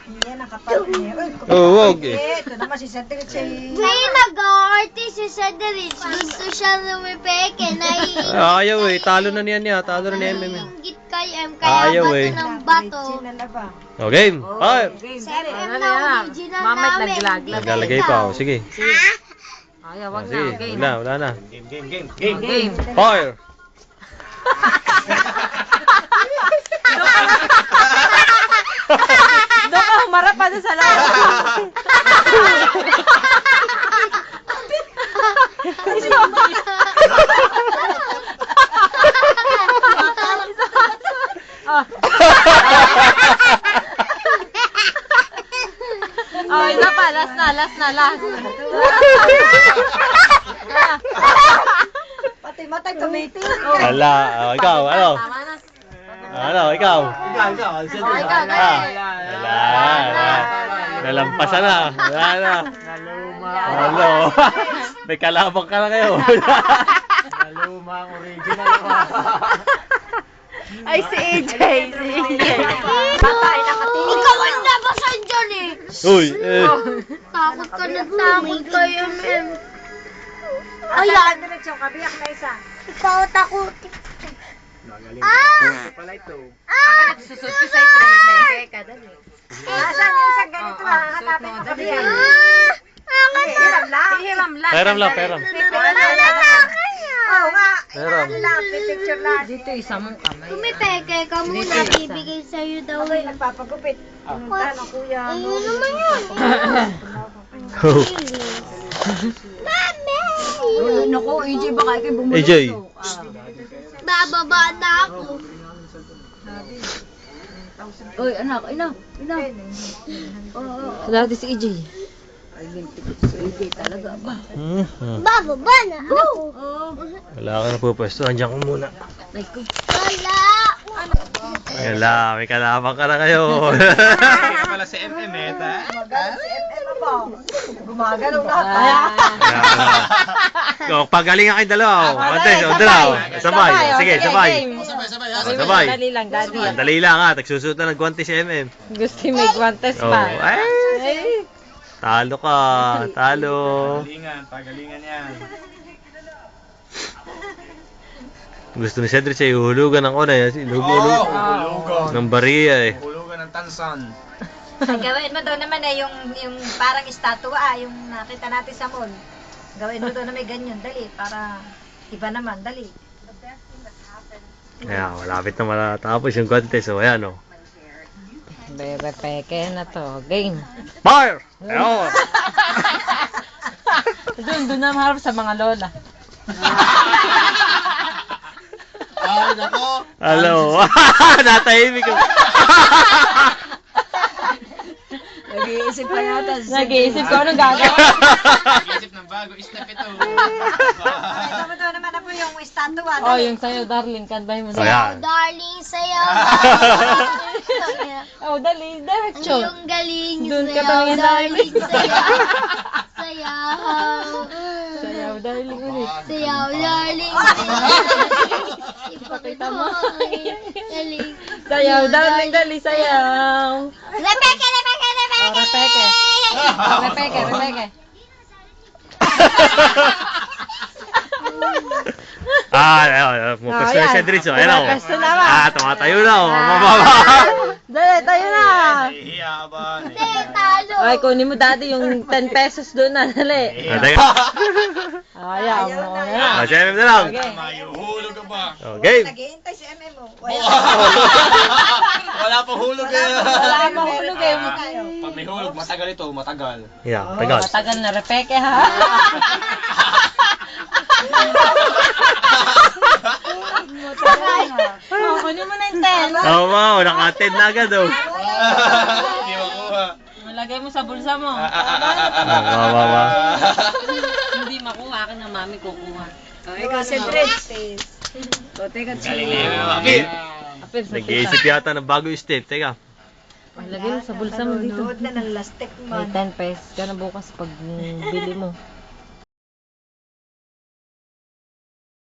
Yan, nakapal niya. Oo, wag Ito naman si Cedric. May nag-artist si Cedric. Gusto siya lumipeke. Ayaw eh, talo na niyan niya. Talo na ni MM. Naiingit kay M. Kaya Ayaw bato eh. ng bato. O, game. Fire. Si M na original namin. Naglalagay pa. O, sige. Ayaw, wag Sige, na. wala na. Game. Fire. Doon ka humarap pa doon sa loob. Oh, isa pa. Last na. Pati matay tumiting. Wala. O, ikaw, ano? Tama na. Ano, ikaw? Ikaw, Wala. Nalampasan na. Wala na. Hello. May kalabang ka na kayo. Nalumang original. Ay, si AJ. Patay, nakatingin. Ikaw ang nabasan dyan eh. Uy, Takot ka na takot kay M. Ayan. Diretso, kabiyak na isa. Ikaw takot. Pala ito. Susot ko sa'yo. Tremepeke ka dali. Nasaan yung isang ganito lang? Hanapin mo kabiyak. Hiram lang. Peram lang, peram. Oo nga. Peram. Ano lang, picture lang. Dito isa mong kamay. Kumipeke ka muna. Bibigay sa'yo daw Ako'y eh. nagpapagupit. Pumunta na kuya. Ayun naman yun. Mami! Naku, AJ, baka ikaw bumulong. AJ. Bababa na ako. Uy, anak. Dati si AJ. Si AJ talaga ba? Bababa na ako. Wala ka na pupwesto. Andiyan ko muna. Wala. Wala, may kalabang ka na kayo. Pala si MM eh. Gumagalaw si MM ba? Gumagalaw lahat. Go, pagalingan kayo dalawa. Antes, dalawa. Sabay. Sige, sabay. Sabay. Dali lang, daddy. Dali lang ha, tagsusuot na ng guwantes si MM. Gusto may guantes Oh, pa. ay. Talo ka, talo. Pagalingan yan. Gusto ni Cedric siya ihulugan ng onay. Ihulog ng bariya eh. Hulugan ng tansan. Gawin mo daw naman eh, yung parang estatwa, yung nakita natin sa mall. Gawin mo daw na may ganyan, dali, para iba naman, dali. Ayan, malapit na matatapos yung contest. So, ayan o. Repeke na to. Game. Fire! Ayan. Doon na maharap sa mga lola. Ay, nako. Hello. Natahimik ko. Nag-iisip pa yata. Nag-iisip ko anong gagawin. Isip ng bago, step ito. Ito mo daw naman na po yung estatwa, Oh, dali. yung sa'yo, darling. Kantahin mo Oh, na. yan. Darling, sayaw. Oh, dali. Diretso. Yung galing. Doon ka Sayaw, tumingin, darling, darling. sayaw. Sayaw. Sayaw, darling ulit. Sayaw, darling. Sayaw. Ipakita mo. Galing. Sayaw, darling. Dali, sayaw. Repeke. Oh, repeke. Repeke. Pupwesto na si Cedric. Ayan o. Pupwesto naman. Tumatayo na o. Dali, tayo na. Hiya ba? Talo. Ay, kunin mo dati yung 10 pesos doon na. Dali. Teka. Ayaw mo na. Si MM na lang. Okay. Mayuhulog ka ba? Oh, game. Nag-iintay si MM mo. Wala pang hulog eh. Wala mo hulog eh. Pag may hulog, matagal ito, matagal. Yeah, tagal. Matagal na repeke ha. Oh, kunin mo na yung 10. Tama, naka-10 na agad o. Hindi makuha. Malagay mo sa bulsa mo. Wawawa. Hindi makuha, akin na mami kukuha. Ikaw, Cedric. Galing na yun, Apil. Apil sa Nag-iisip yata ng bago yung step. Teka. Lagay mo sa bulsa mo dito. Nanonood na ng lastik May man. 10 pesos ka na bukas pag bili mo.